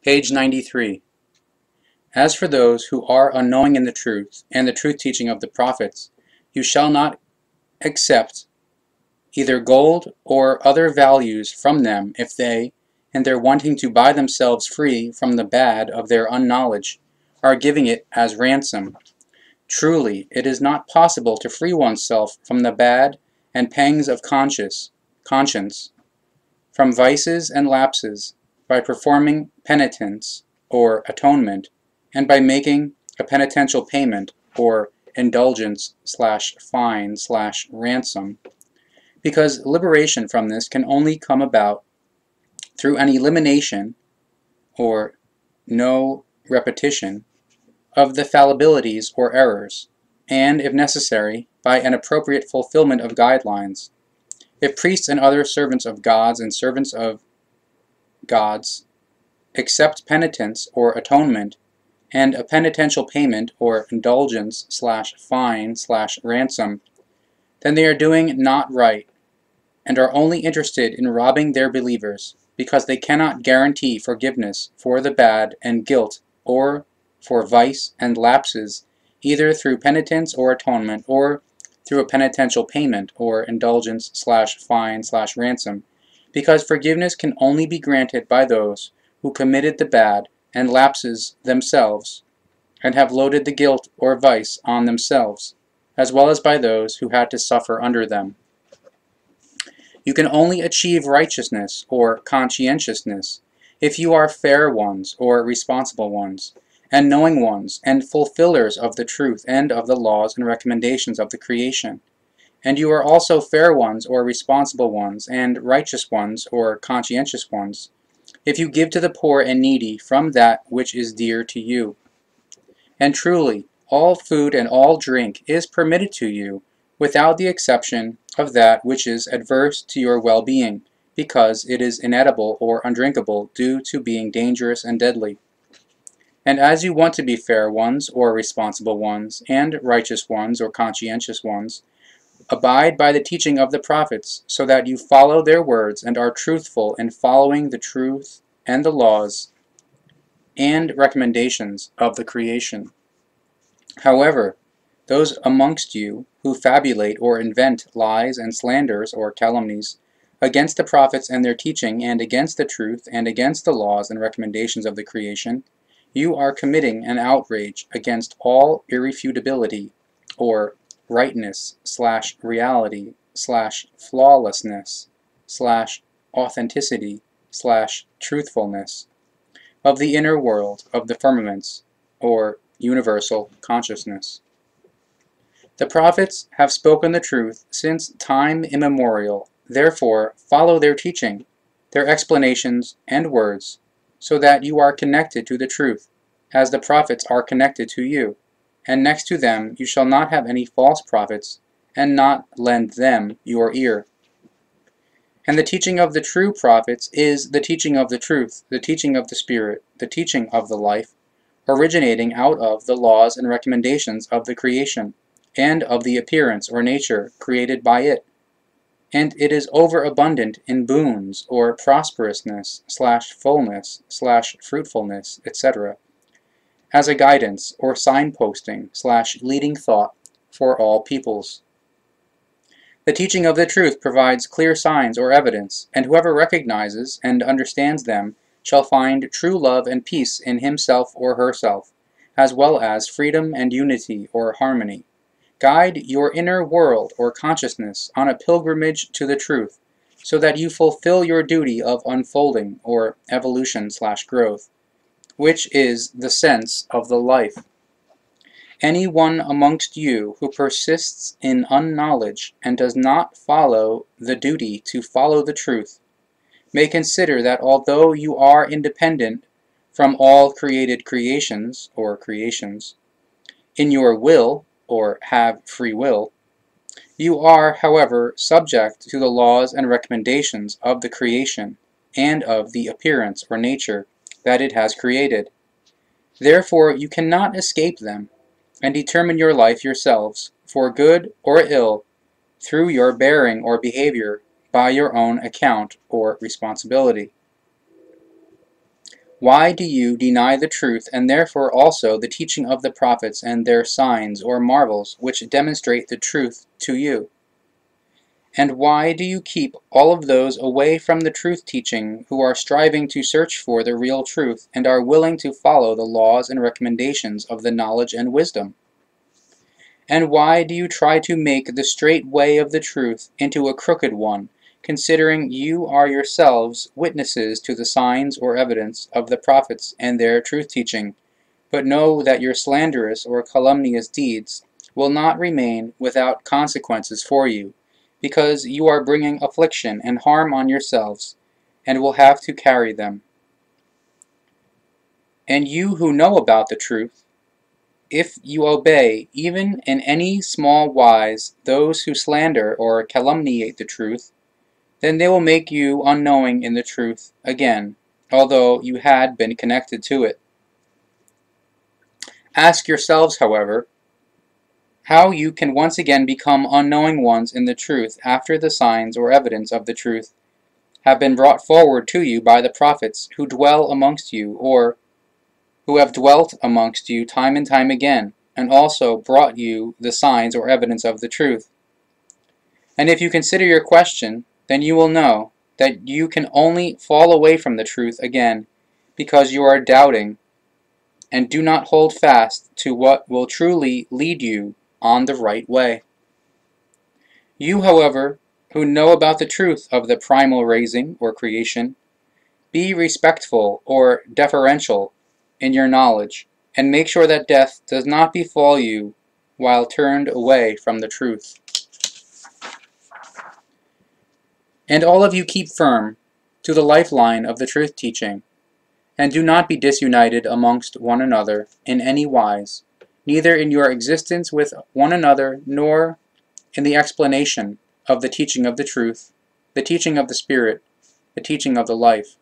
Page 93. As for those who are unknowing in the truth and the truth teaching of the prophets, you shall not accept either gold or other values from them if they, in their wanting to buy themselves free from the bad of their unknowledge, are giving it as ransom. Truly, it is not possible to free oneself from the bad and pangs of conscience, from vices and lapses, by performing penitence or atonement, and by making a penitential payment or indulgence/fine/ransom, because liberation from this can only come about through an elimination or no repetition of the fallibilities or errors, and, if necessary, by an appropriate fulfillment of guidelines. If priests and other servants of gods and servants of gods accept penitence or atonement and a penitential payment or indulgence/fine/ransom, then they are doing not right and are only interested in robbing their believers, because they cannot guarantee forgiveness for the bad and guilt or for vice and lapses either through penitence or atonement or through a penitential payment or indulgence/fine/ransom, because forgiveness can only be granted by those who committed the bad and lapses themselves and have loaded the guilt or vice on themselves, as well as by those who had to suffer under them. You can only achieve righteousness or conscientiousness if you are fair ones or responsible ones, and knowing ones, and fulfillers of the truth and of the laws and recommendations of the creation. And you are also fair ones or responsible ones, and righteous ones or conscientious ones, if you give to the poor and needy from that which is dear to you. And truly, all food and all drink is permitted to you, without the exception of that which is adverse to your well-being, because it is inedible or undrinkable due to being dangerous and deadly. And as you want to be fair ones or responsible ones, and righteous ones or conscientious ones, abide by the teaching of the prophets, so that you follow their words and are truthful in following the truth and the laws and recommendations of the creation. However, those amongst you who fabulate or invent lies and slanders or calumnies against the prophets and their teaching, and against the truth and against the laws and recommendations of the creation, you are committing an outrage against all irrefutability or rightness/reality/flawlessness/authenticity/truthfulness of the inner world of the firmaments or universal consciousness. The prophets have spoken the truth since time immemorial. Therefore, follow their teaching, their explanations and words, so that you are connected to the truth, as the prophets are connected to you, and next to them you shall not have any false prophets, and not lend them your ear. And the teaching of the true prophets is the teaching of the truth, the teaching of the Spirit, the teaching of the life, originating out of the laws and recommendations of the creation, and of the appearance or nature created by it. And it is overabundant in boons or prosperousness/fullness/fruitfulness, etc., as a guidance or signposting/leading thought for all peoples. The teaching of the truth provides clear signs or evidence, and whoever recognizes and understands them shall find true love and peace in himself or herself, as well as freedom and unity or harmony. Guide your inner world or consciousness on a pilgrimage to the truth, so that you fulfill your duty of unfolding or evolution/growth, which is the sense of the life. Any one amongst you who persists in unknowledge and does not follow the duty to follow the truth may consider that although you are independent from all created creations or creations in your will or have free will, you are, however, subject to the laws and recommendations of the creation and of the appearance or nature that it has created. Therefore, you cannot escape them, and determine your life yourselves, for good or ill, through your bearing or behavior by your own account or responsibility. Why do you deny the truth, and therefore also the teaching of the prophets and their signs or marvels which demonstrate the truth to you? And why do you keep all of those away from the truth teaching who are striving to search for the real truth and are willing to follow the laws and recommendations of the knowledge and wisdom? And why do you try to make the straight way of the truth into a crooked one, considering you are yourselves witnesses to the signs or evidence of the prophets and their truth-teaching, but know that your slanderous or calumnious deeds will not remain without consequences for you, because you are bringing affliction and harm on yourselves, and will have to carry them? And you who know about the truth, if you obey, even in any small wise, those who slander or calumniate the truth, then they will make you unknowing in the truth again, although you had been connected to it. Ask yourselves, however, how you can once again become unknowing ones in the truth after the signs or evidence of the truth have been brought forward to you by the prophets who dwell amongst you, or who have dwelt amongst you time and time again, and also brought you the signs or evidence of the truth. And if you consider your question, then you will know that you can only fall away from the truth again because you are doubting and do not hold fast to what will truly lead you on the right way. You, however, who know about the truth of the primal raising or creation, be respectful or deferential in your knowledge, and make sure that death does not befall you while turned away from the truth. And all of you keep firm to the lifeline of the truth teaching, and do not be disunited amongst one another in any wise, neither in your existence with one another, nor in the explanation of the teaching of the truth, the teaching of the Spirit, the teaching of the life.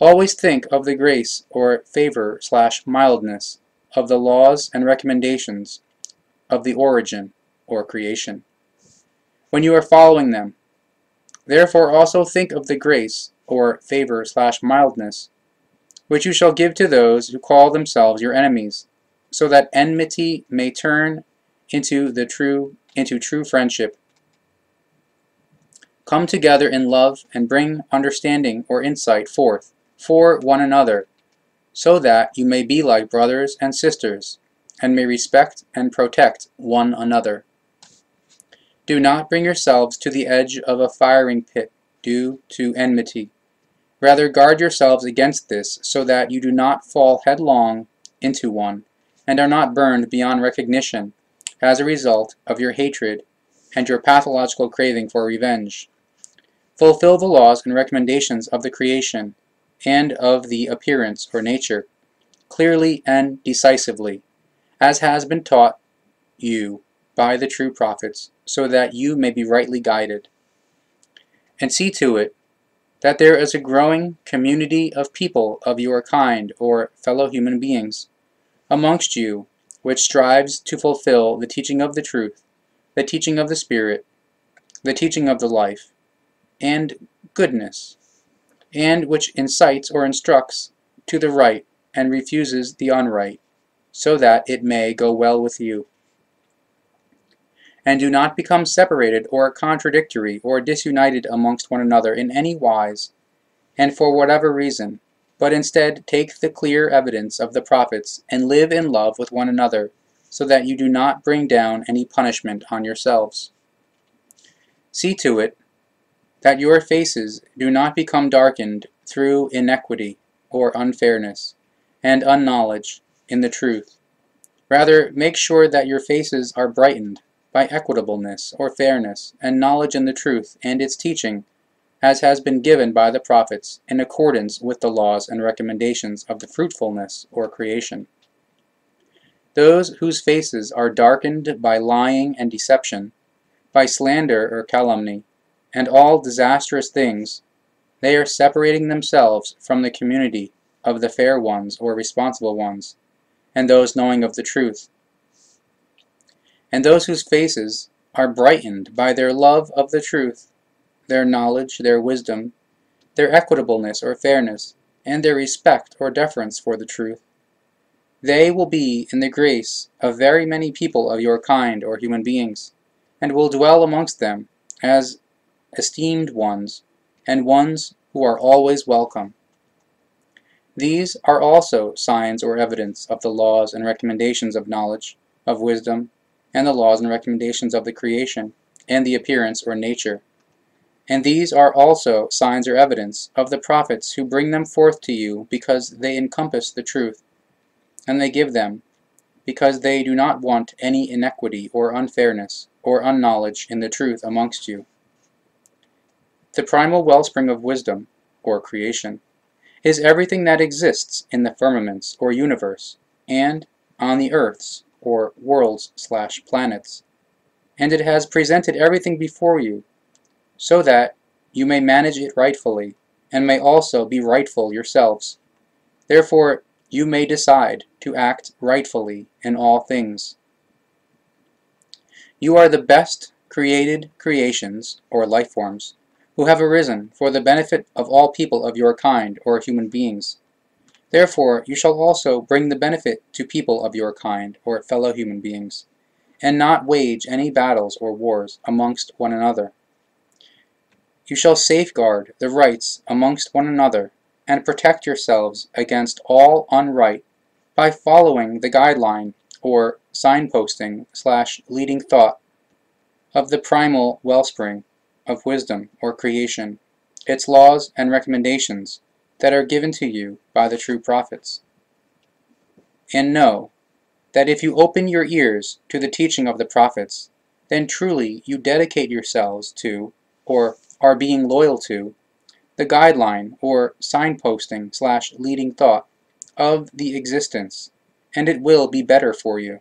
Always think of the grace or favor/mildness of the laws and recommendations of the origin or creation when you are following them. Therefore also think of the grace or favor/mildness which you shall give to those who call themselves your enemies, so that enmity may turn into true friendship. Come together in love and bring understanding or insight forth for one another, so that you may be like brothers and sisters, and may respect and protect one another. Do not bring yourselves to the edge of a firing pit due to enmity. Rather guard yourselves against this, so that you do not fall headlong into one, and are not burned beyond recognition as a result of your hatred and your pathological craving for revenge. Fulfill the laws and recommendations of the creation and of the appearance or nature, clearly and decisively, as has been taught you by the true prophets, so that you may be rightly guided. And see to it that there is a growing community of people of your kind, or fellow human beings, amongst you, which strives to fulfill the teaching of the truth, the teaching of the Spirit, the teaching of the life, and goodness, and which incites or instructs to the right and refuses the unright, so that it may go well with you. And do not become separated or contradictory or disunited amongst one another in any wise, and for whatever reason, but instead take the clear evidence of the prophets and live in love with one another, so that you do not bring down any punishment on yourselves. See to it that your faces do not become darkened through inequity or unfairness and unknowledge in the truth. Rather, make sure that your faces are brightened by equitableness or fairness and knowledge in the truth and its teaching, as has been given by the prophets in accordance with the laws and recommendations of the fruitfulness or creation. Those whose faces are darkened by lying and deception, by slander or calumny, and all disastrous things, they are separating themselves from the community of the fair ones or responsible ones, and those knowing of the truth. And those whose faces are brightened by their love of the truth, their knowledge, their wisdom, their equitableness or fairness, and their respect or deference for the truth. They will be in the grace of very many people of your kind or human beings, and will dwell amongst them as esteemed ones, and ones who are always welcome. These are also signs or evidence of the laws and recommendations of knowledge, of wisdom, and the laws and recommendations of the creation, and the appearance or nature. And these are also signs or evidence of the prophets who bring them forth to you because they encompass the truth, and they give them, because they do not want any inequity or unfairness or unknowledge in the truth amongst you. The primal wellspring of wisdom, or creation, is everything that exists in the firmaments or universe, and on the earths, or worlds/planets, and it has presented everything before you, so that you may manage it rightfully, and may also be rightful yourselves. Therefore, you may decide to act rightfully in all things. You are the best created creations, or life forms, who have arisen for the benefit of all people of your kind or human beings. Therefore, you shall also bring the benefit to people of your kind or fellow human beings, and not wage any battles or wars amongst one another. You shall safeguard the rights amongst one another, and protect yourselves against all unright by following the guideline or signposting/leading thought of the primal wellspring of wisdom or creation, its laws and recommendations that are given to you by the true prophets. And know that if you open your ears to the teaching of the prophets, then truly you dedicate yourselves to, or are being loyal to, the guideline or signposting/leading thought of the existence, and it will be better for you.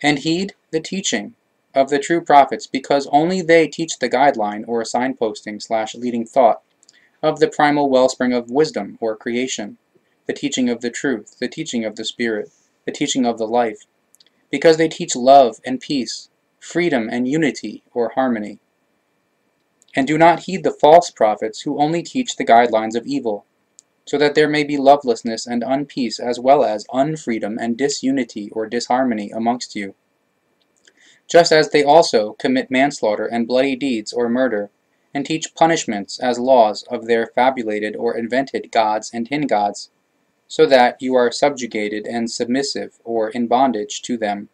And heed the teaching of the true prophets, because only they teach the guideline or signposting/leading thought of the primal wellspring of wisdom or creation, the teaching of the truth, the teaching of the Spirit, the teaching of the life, because they teach love and peace, freedom and unity or harmony. And do not heed the false prophets who only teach the guidelines of evil, so that there may be lovelessness and unpeace as well as unfreedom and disunity or disharmony amongst you. Just as they also commit manslaughter and bloody deeds or murder, and teach punishments as laws of their fabulated or invented gods and tin gods, so that you are subjugated and submissive or in bondage to them,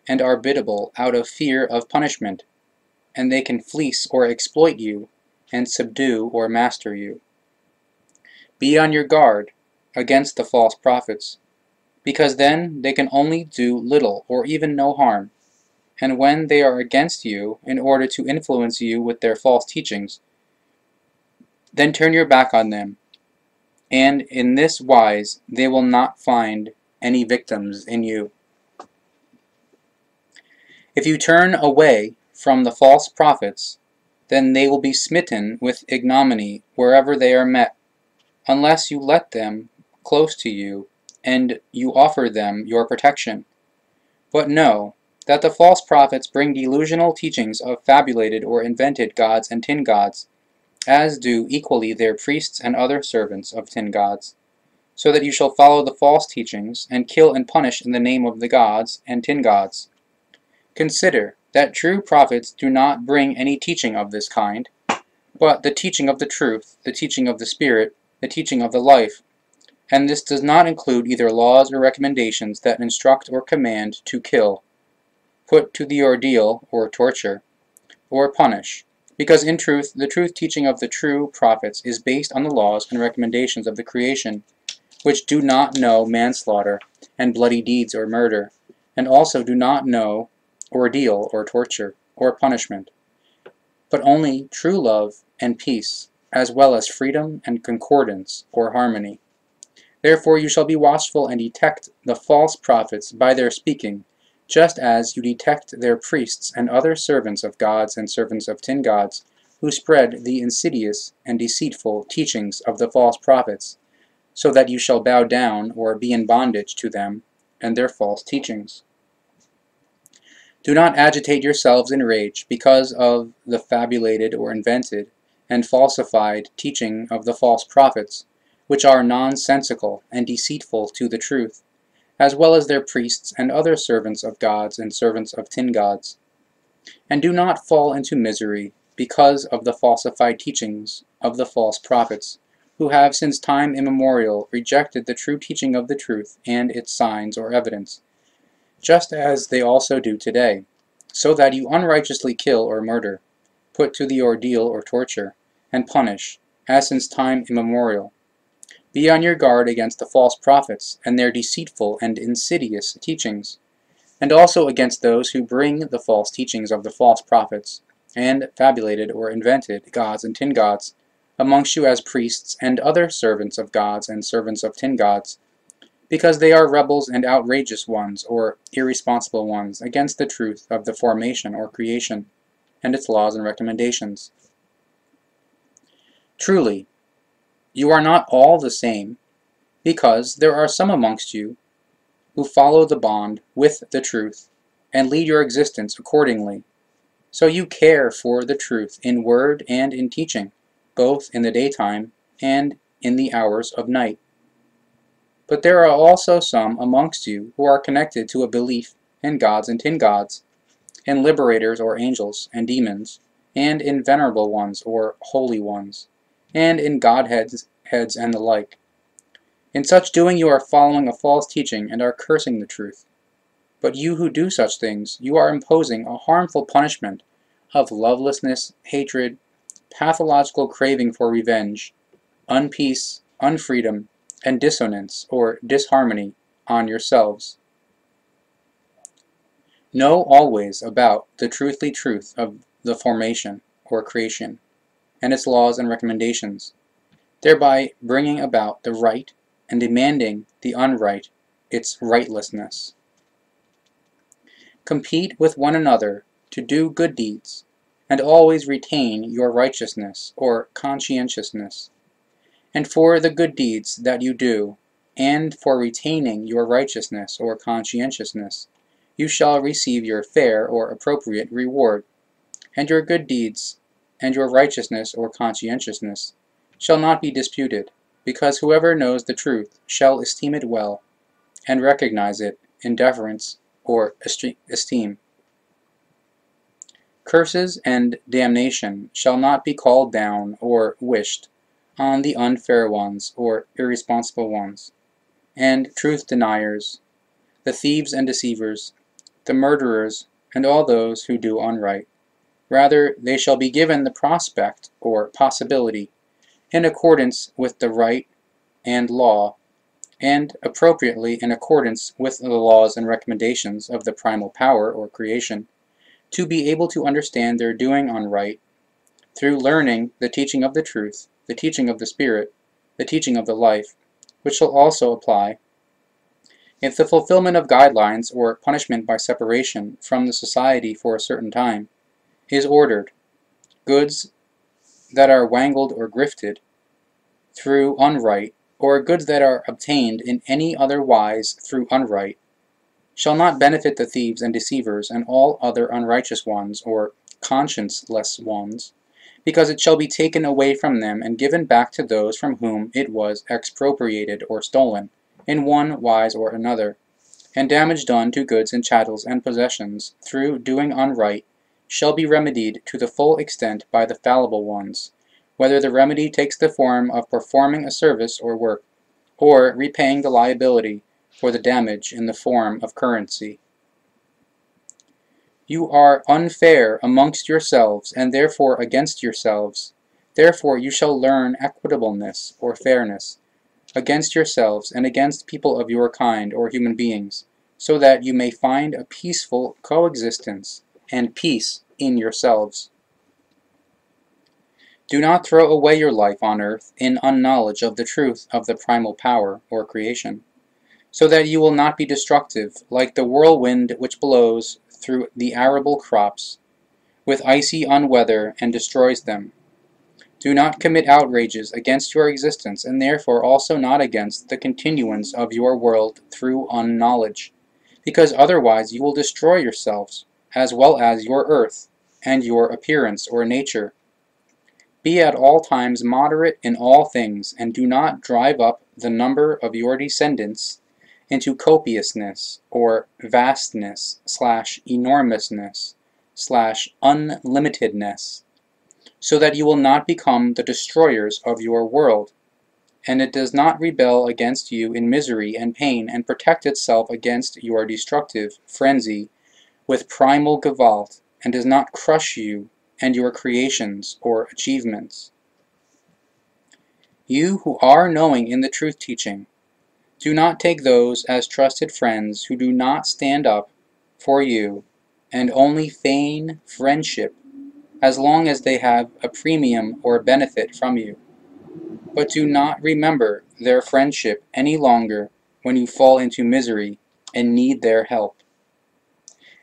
and are biddable out of fear of punishment, and they can fleece or exploit you, and subdue or master you. Be on your guard against the false prophets, because then they can only do little or even no harm, and when they are against you in order to influence you with their false teachings, then turn your back on them, and in this wise they will not find any victims in you. If you turn away from the false prophets, then they will be smitten with ignominy wherever they are met, unless you let them close to you and you offer them your protection. But know that the false prophets bring delusional teachings of fabulated or invented gods and tin gods, as do equally their priests and other servants of tin gods, so that you shall follow the false teachings and kill and punish in the name of the gods and tin gods. Consider that true prophets do not bring any teaching of this kind, but the teaching of the truth, the teaching of the Spirit, the teaching of the life, and this does not include either laws or recommendations that instruct or command to kill, put to the ordeal or torture, or punish, because in truth the truth teaching of the true prophets is based on the laws and recommendations of the creation, which do not know manslaughter and bloody deeds or murder, and also do not know ordeal or torture or punishment, but only true love and peace, as well as freedom and concordance or harmony. Therefore you shall be watchful and detect the false prophets by their speaking, just as you detect their priests and other servants of gods and servants of tin gods, who spread the insidious and deceitful teachings of the false prophets, so that you shall bow down or be in bondage to them and their false teachings. Do not agitate yourselves in rage because of the fabulated or invented and falsified teaching of the false prophets, which are nonsensical and deceitful to the truth, as well as their priests and other servants of gods and servants of tin gods. And do not fall into misery because of the falsified teachings of the false prophets, who have since time immemorial rejected the true teaching of the truth and its signs or evidence, just as they also do today, so that you unrighteously kill or murder, put to the ordeal or torture, and punish, as since time immemorial. Be on your guard against the false prophets and their deceitful and insidious teachings, and also against those who bring the false teachings of the false prophets, and fabulated or invented gods and tin gods, amongst you as priests and other servants of gods and servants of tin gods, because they are rebels and outrageous ones, or irresponsible ones, against the truth of the formation or creation, and its laws and recommendations. Truly, you are not all the same, because there are some amongst you who follow the bond with the truth, and lead your existence accordingly. So you care for the truth in word and in teaching, both in the daytime and in the hours of night. But there are also some amongst you who are connected to a belief in gods and tin gods, in liberators or angels and demons, and in venerable ones or holy ones, and in godheads and the like. In such doing you are following a false teaching and are cursing the truth. But you who do such things, you are imposing a harmful punishment of lovelessness, hatred, pathological craving for revenge, unpeace, unfreedom, and dissonance or disharmony on yourselves. Know always about the truthly truth of the formation or creation, and its laws and recommendations, thereby bringing about the right and demanding the unright its rightlessness. Compete with one another to do good deeds, and always retain your righteousness or conscientiousness. And for the good deeds that you do, and for retaining your righteousness or conscientiousness, you shall receive your fair or appropriate reward, and your good deeds and your righteousness or conscientiousness shall not be disputed, because whoever knows the truth shall esteem it well, and recognize it in deference or esteem. Curses and damnation shall not be called down or wished on the unfair ones or irresponsible ones, and truth deniers, the thieves and deceivers, the murderers, and all those who do unright. Rather, they shall be given the prospect or possibility, in accordance with the right and law, and appropriately in accordance with the laws and recommendations of the primal power or creation, to be able to understand their doing unright, through learning the teaching of the truth, the teaching of the Spirit, the teaching of the life, which shall also apply if the fulfillment of guidelines or punishment by separation from the society for a certain time is ordered. Goods that are wangled or grifted through unright, or goods that are obtained in any other wise through unright, shall not benefit the thieves and deceivers and all other unrighteous ones or conscienceless ones, because it shall be taken away from them and given back to those from whom it was expropriated or stolen, in one wise or another. And damage done to goods and chattels and possessions through doing unright shall be remedied to the full extent by the fallible ones, whether the remedy takes the form of performing a service or work, or repaying the liability for the damage in the form of currency. You are unfair amongst yourselves, and therefore against yourselves. Therefore you shall learn equitableness or fairness against yourselves and against people of your kind or human beings, so that you may find a peaceful coexistence and peace in yourselves. Do not throw away your life on earth in unknowledge of the truth of the primal power or creation, so that you will not be destructive like the whirlwind which blows through the arable crops with icy unweather and destroys them. Do not commit outrages against your existence, and therefore also not against the continuance of your world through unknowledge, because otherwise you will destroy yourselves, as well as your earth, and your appearance or nature. Be at all times moderate in all things, and do not drive up the number of your descendants into copiousness or vastness/enormousness/unlimitedness, so that you will not become the destroyers of your world, and it does not rebel against you in misery and pain and protect itself against your destructive frenzy with primal Gewalt, and does not crush you and your creations or achievements. You who are knowing in the truth teaching, do not take those as trusted friends who do not stand up for you and only feign friendship as long as they have a premium or benefit from you. But do not remember their friendship any longer when you fall into misery and need their help.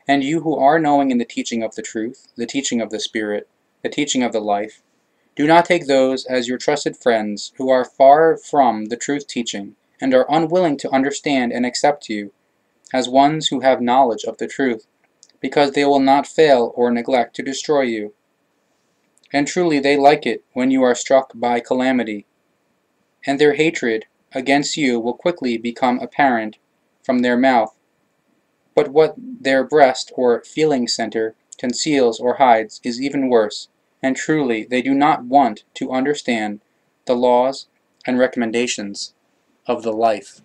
And you who are knowing in the teaching of the truth, the teaching of the Spirit, the teaching of the life, do not take those as your trusted friends who are far from the truth teaching and are unwilling to understand and accept you as ones who have knowledge of the truth, because they will not fail or neglect to destroy you. And truly they like it when you are struck by calamity, and their hatred against you will quickly become apparent from their mouth. But what their breast or feeling center conceals or hides is even worse, and truly they do not want to understand the laws and recommendations of the life.